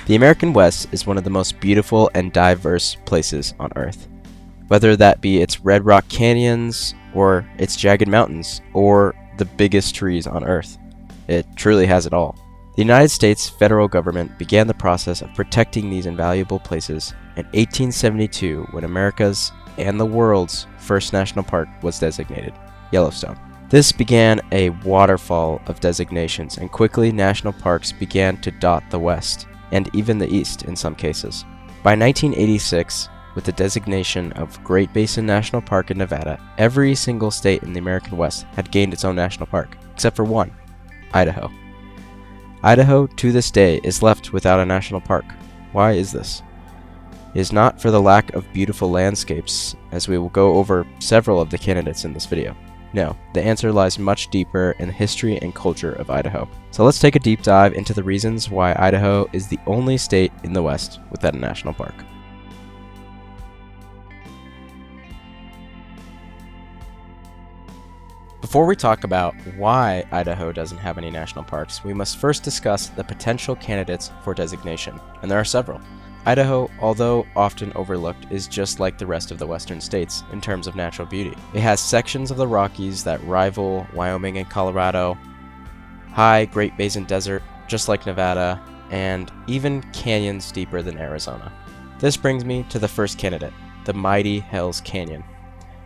The American West is one of the most beautiful and diverse places on Earth. Whether that be its red rock canyons, or its jagged mountains, or the biggest trees on Earth. It truly has it all. The United States federal government began the process of protecting these invaluable places in 1872 when America's and the world's first national park was designated, Yellowstone. This began a waterfall of designations, and quickly national parks began to dot the West, and even the East in some cases. By 1986, with the designation of Great Basin National Park in Nevada, every single state in the American West had gained its own national park, except for one, Idaho. Idaho, to this day, is left without a national park. Why is this? It is not for the lack of beautiful landscapes, as we will go over several of the candidates in this video. No, the answer lies much deeper in the history and culture of Idaho. So let's take a deep dive into the reasons why Idaho is the only state in the West without a national park. Before we talk about why Idaho doesn't have any national parks, we must first discuss the potential candidates for designation, and there are several. Idaho, although often overlooked, is just like the rest of the western states in terms of natural beauty. It has sections of the Rockies that rival Wyoming and Colorado, high Great Basin desert, just like Nevada, and even canyons deeper than Arizona. This brings me to the first candidate, the mighty Hells Canyon.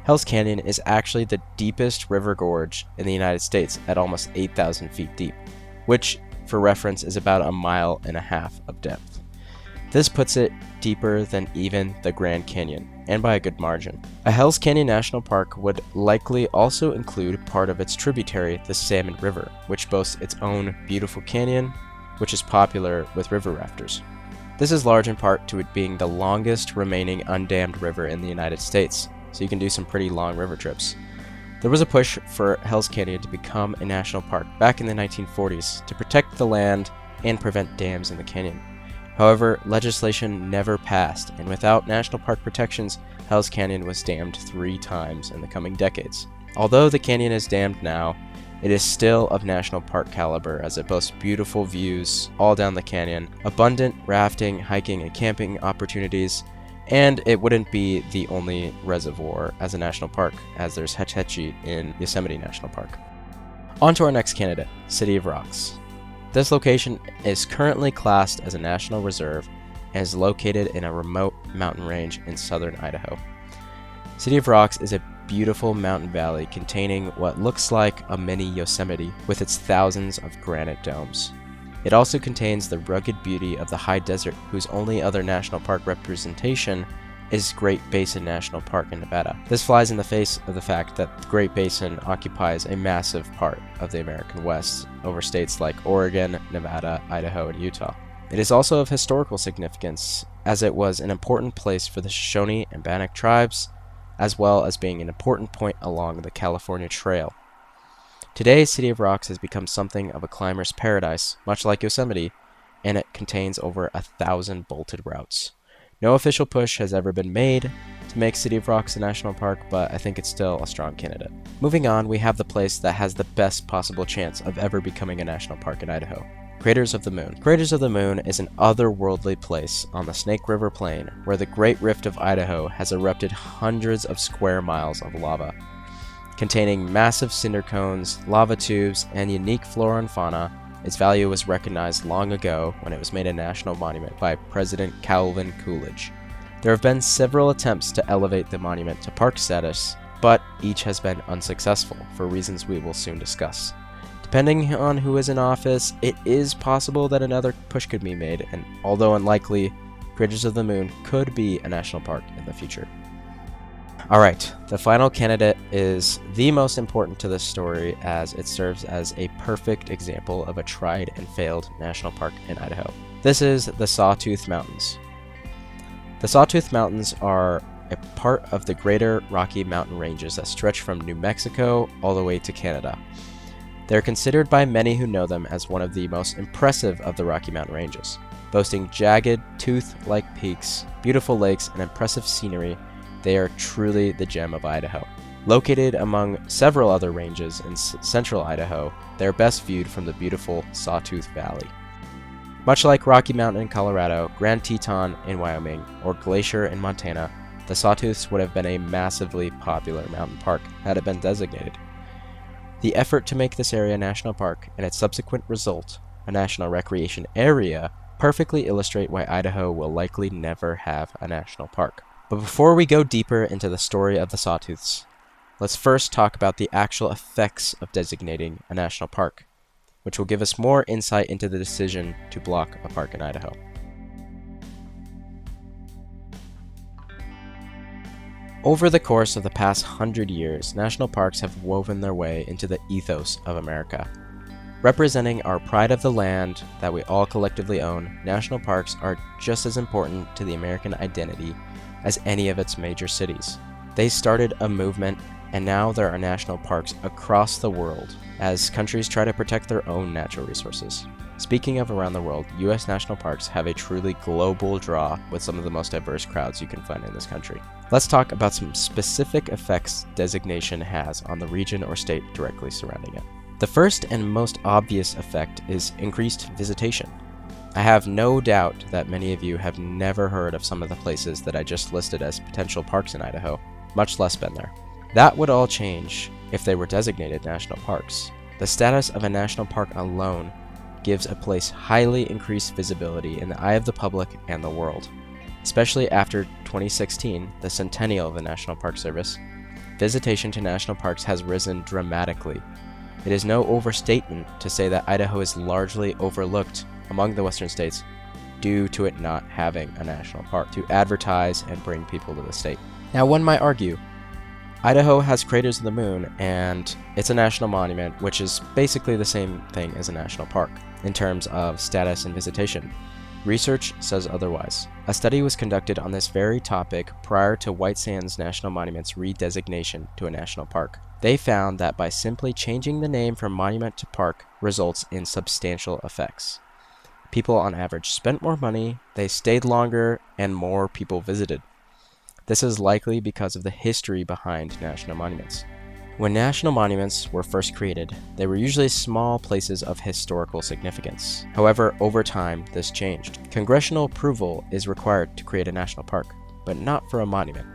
Hells Canyon is actually the deepest river gorge in the United States at almost 8,000 feet deep, which, for reference, is about 1.5 miles of depth. This puts it deeper than even the Grand Canyon, and by a good margin. A Hells Canyon National Park would likely also include part of its tributary, the Salmon River, which boasts its own beautiful canyon, which is popular with river rafters. This is large in part to it being the longest remaining undammed river in the United States, so you can do some pretty long river trips. There was a push for Hells Canyon to become a national park back in the 1940s to protect the land and prevent dams in the canyon. However, legislation never passed, and without national park protections, Hells Canyon was dammed 3 times in the coming decades. Although the canyon is dammed now, it is still of national park caliber as it boasts beautiful views all down the canyon, abundant rafting, hiking, and camping opportunities, and it wouldn't be the only reservoir as a national park, as there's Hetch Hetchy in Yosemite National Park. On to our next candidate, City of Rocks. This location is currently classed as a national reserve and is located in a remote mountain range in southern Idaho. City of Rocks is a beautiful mountain valley containing what looks like a mini Yosemite with its thousands of granite domes. It also contains the rugged beauty of the high desert, whose only other national park representation is Great Basin National Park in Nevada. This flies in the face of the fact that the Great Basin occupies a massive part of the American West over states like Oregon, Nevada, Idaho, and Utah. It is also of historical significance, as it was an important place for the Shoshone and Bannock tribes, as well as being an important point along the California Trail. Today, City of Rocks has become something of a climber's paradise, much like Yosemite, and it contains over 1,000 bolted routes. No official push has ever been made to make City of Rocks a national park, but I think it's still a strong candidate. Moving on, we have the place that has the best possible chance of ever becoming a national park in Idaho. Craters of the Moon. Craters of the Moon is an otherworldly place on the Snake River Plain where the Great Rift of Idaho has erupted hundreds of square miles of lava. Containing massive cinder cones, lava tubes, and unique flora and fauna, its value was recognized long ago when it was made a national monument by President Calvin Coolidge. There have been several attempts to elevate the monument to park status, but each has been unsuccessful for reasons we will soon discuss. Depending on who is in office, it is possible that another push could be made, and although unlikely, Craters of the Moon could be a national park in the future. Alright, the final candidate is the most important to this story as it serves as a perfect example of a tried and failed national park in Idaho. This is the Sawtooth Mountains. The Sawtooth Mountains are a part of the Greater Rocky Mountain Ranges that stretch from New Mexico all the way to Canada. They're considered by many who know them as one of the most impressive of the Rocky Mountain Ranges, boasting jagged, tooth-like peaks, beautiful lakes, and impressive scenery. They are truly the gem of Idaho. Located among several other ranges in central Idaho, they are best viewed from the beautiful Sawtooth Valley. Much like Rocky Mountain in Colorado, Grand Teton in Wyoming, or Glacier in Montana, the Sawtooths would have been a massively popular mountain park had it been designated. The effort to make this area a national park and its subsequent result, a national recreation area, perfectly illustrate why Idaho will likely never have a national park. But before we go deeper into the story of the Sawtooths, let's first talk about the actual effects of designating a national park, which will give us more insight into the decision to block a park in Idaho. Over the course of the past 100 years, national parks have woven their way into the ethos of America. Representing our pride of the land that we all collectively own, national parks are just as important to the American identity as any of its major cities. They started a movement, and now there are national parks across the world as countries try to protect their own natural resources. Speaking of around the world, U.S. national parks have a truly global draw with some of the most diverse crowds you can find in this country. Let's talk about some specific effects designation has on the region or state directly surrounding it. The first and most obvious effect is increased visitation. I have no doubt that many of you have never heard of some of the places that I just listed as potential parks in Idaho, much less been there. That would all change if they were designated national parks. The status of a national park alone gives a place highly increased visibility in the eye of the public and the world. Especially after 2016, the centennial of the National Park Service, visitation to national parks has risen dramatically. It is no overstatement to say that Idaho is largely overlooked among the western states due to it not having a national park to advertise and bring people to the state. Now, one might argue, Idaho has Craters of the Moon, and it's a national monument, which is basically the same thing as a national park in terms of status and visitation. Research says otherwise. A study was conducted on this very topic prior to White Sands National Monument's redesignation to a national park. They found that by simply changing the name from monument to park results in substantial effects. People on average spent more money, they stayed longer, and more people visited. This is likely because of the history behind national monuments. When national monuments were first created, they were usually small places of historical significance. However, over time, this changed. Congressional approval is required to create a national park, but not for a monument.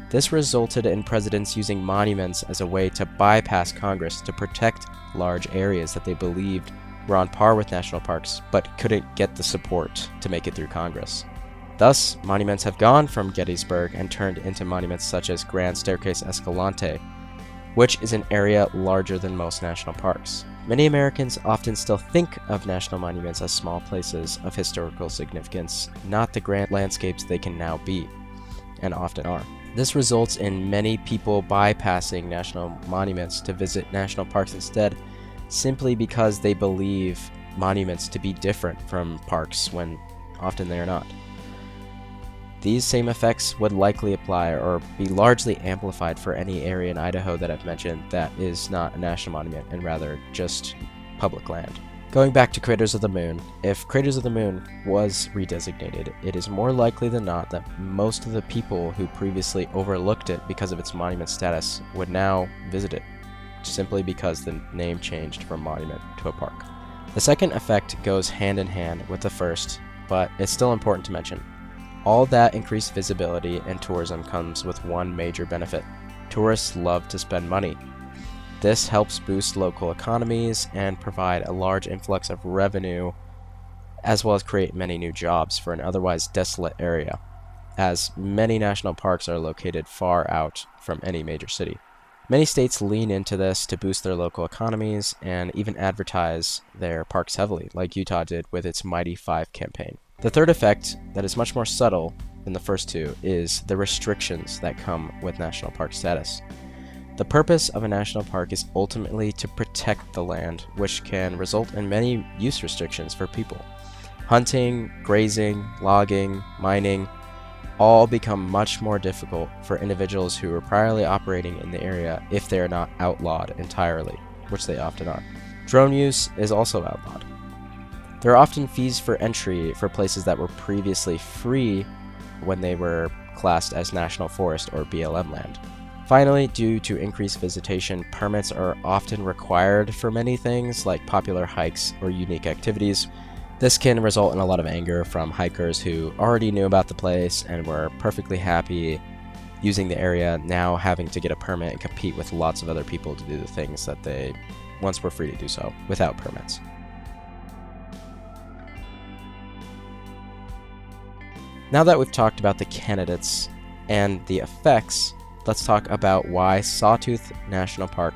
This resulted in presidents using monuments as a way to bypass Congress to protect large areas that they believed were on par with national parks, but couldn't get the support to make it through Congress. Thus, monuments have gone from Gettysburg and turned into monuments such as Grand Staircase Escalante, which is an area larger than most national parks. Many Americans often still think of national monuments as small places of historical significance, not the grand landscapes they can now be, and often are. This results in many people bypassing national monuments to visit national parks instead, simply because they believe monuments to be different from parks when often they are not. These same effects would likely apply or be largely amplified for any area in Idaho that I've mentioned that is not a national monument and rather just public land. Going back to Craters of the Moon, if Craters of the Moon was redesignated, it is more likely than not that most of the people who previously overlooked it because of its monument status would now visit it, simply because the name changed from monument to a park. The second effect goes hand in hand with the first, but it's still important to mention. All that increased visibility and tourism comes with one major benefit. Tourists love to spend money. This helps boost local economies and provide a large influx of revenue, as well as create many new jobs for an otherwise desolate area, as many national parks are located far out from any major city. Many states lean into this to boost their local economies and even advertise their parks heavily, like Utah did with its Mighty 5 campaign. The third effect, that is much more subtle than the first two, is the restrictions that come with national park status. The purpose of a national park is ultimately to protect the land, which can result in many use restrictions for people. Hunting, grazing, logging, mining, all become much more difficult for individuals who were priorly operating in the area if they are not outlawed entirely, which they often are. Drone use is also outlawed. There are often fees for entry for places that were previously free when they were classed as National Forest or BLM land. Finally, due to increased visitation, permits are often required for many things like popular hikes or unique activities. This can result in a lot of anger from hikers who already knew about the place and were perfectly happy using the area, now having to get a permit and compete with lots of other people to do the things that they once were free to do so without permits. Now that we've talked about the candidates and the effects, let's talk about why Sawtooth National Park,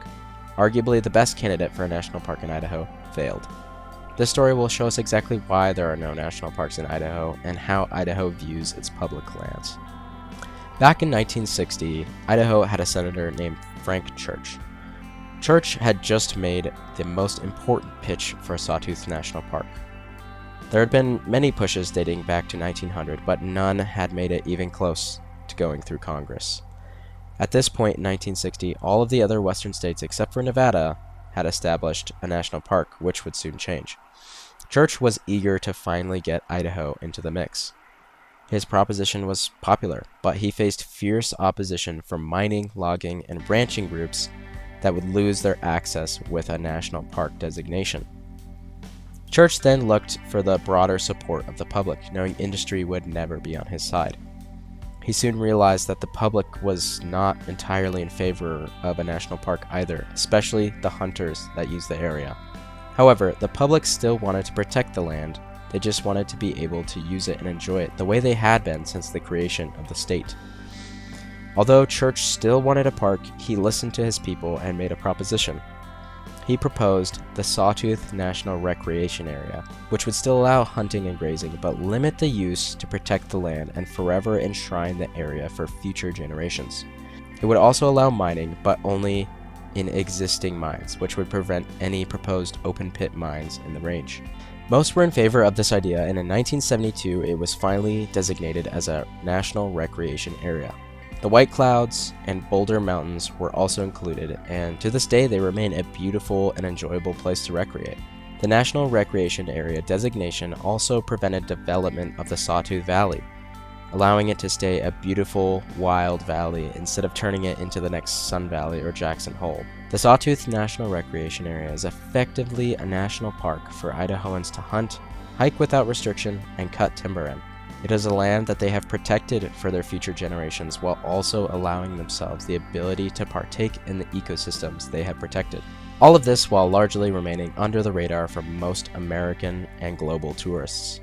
arguably the best candidate for a national park in Idaho, failed. This story will show us exactly why there are no national parks in Idaho and how Idaho views its public lands. Back in 1960, Idaho had a senator named Frank Church. Church had just made the most important pitch for a Sawtooth National Park. There had been many pushes dating back to 1900, but none had made it even close to going through Congress. At this point in 1960, all of the other western states except for Nevada had established a national park, which would soon change. Church was eager to finally get Idaho into the mix. His proposition was popular, but he faced fierce opposition from mining, logging, and ranching groups that would lose their access with a national park designation. Church then looked for the broader support of the public, knowing industry would never be on his side. He soon realized that the public was not entirely in favor of a national park either, especially the hunters that use the area. However, the public still wanted to protect the land. They just wanted to be able to use it and enjoy it the way they had been since the creation of the state. Although Church still wanted a park, he listened to his people and made a proposition. He proposed the Sawtooth National Recreation Area, which would still allow hunting and grazing, but limit the use to protect the land and forever enshrine the area for future generations. It would also allow mining, but only in existing mines, which would prevent any proposed open-pit mines in the range. Most were in favor of this idea, and in 1972 it was finally designated as a National Recreation Area. The White Clouds and Boulder Mountains were also included, and to this day they remain a beautiful and enjoyable place to recreate. The National Recreation Area designation also prevented development of the Sawtooth Valley, allowing it to stay a beautiful, wild valley instead of turning it into the next Sun Valley or Jackson Hole. The Sawtooth National Recreation Area is effectively a national park for Idahoans to hunt, hike without restriction, and cut timber in. It is a land that they have protected for their future generations while also allowing themselves the ability to partake in the ecosystems they have protected. All of this while largely remaining under the radar for most American and global tourists.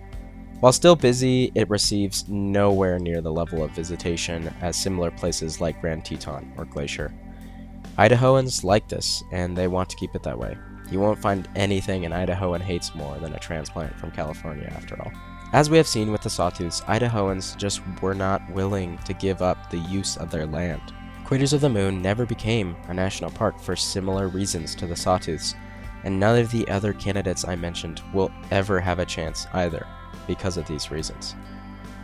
While still busy, it receives nowhere near the level of visitation as similar places like Grand Teton or Glacier. Idahoans like this, and they want to keep it that way. You won't find anything an Idahoan hates more than a transplant from California, after all. As we have seen with the Sawtooths, Idahoans just were not willing to give up the use of their land. Craters of the Moon never became a national park for similar reasons to the Sawtooths, and none of the other candidates I mentioned will ever have a chance either, because of these reasons.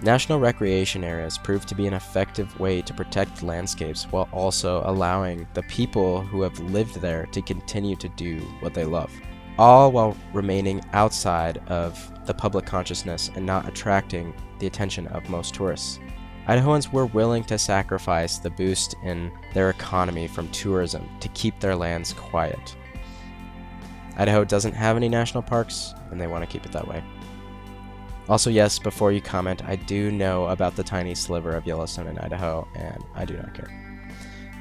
National recreation areas prove to be an effective way to protect landscapes while also allowing the people who have lived there to continue to do what they love, all while remaining outside of the public consciousness and not attracting the attention of most tourists. Idahoans were willing to sacrifice the boost in their economy from tourism to keep their lands quiet. Idaho doesn't have any national parks, and they want to keep it that way. Also, yes, before you comment, I do know about the tiny sliver of Yellowstone in Idaho, and I do not care.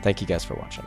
Thank you guys for watching.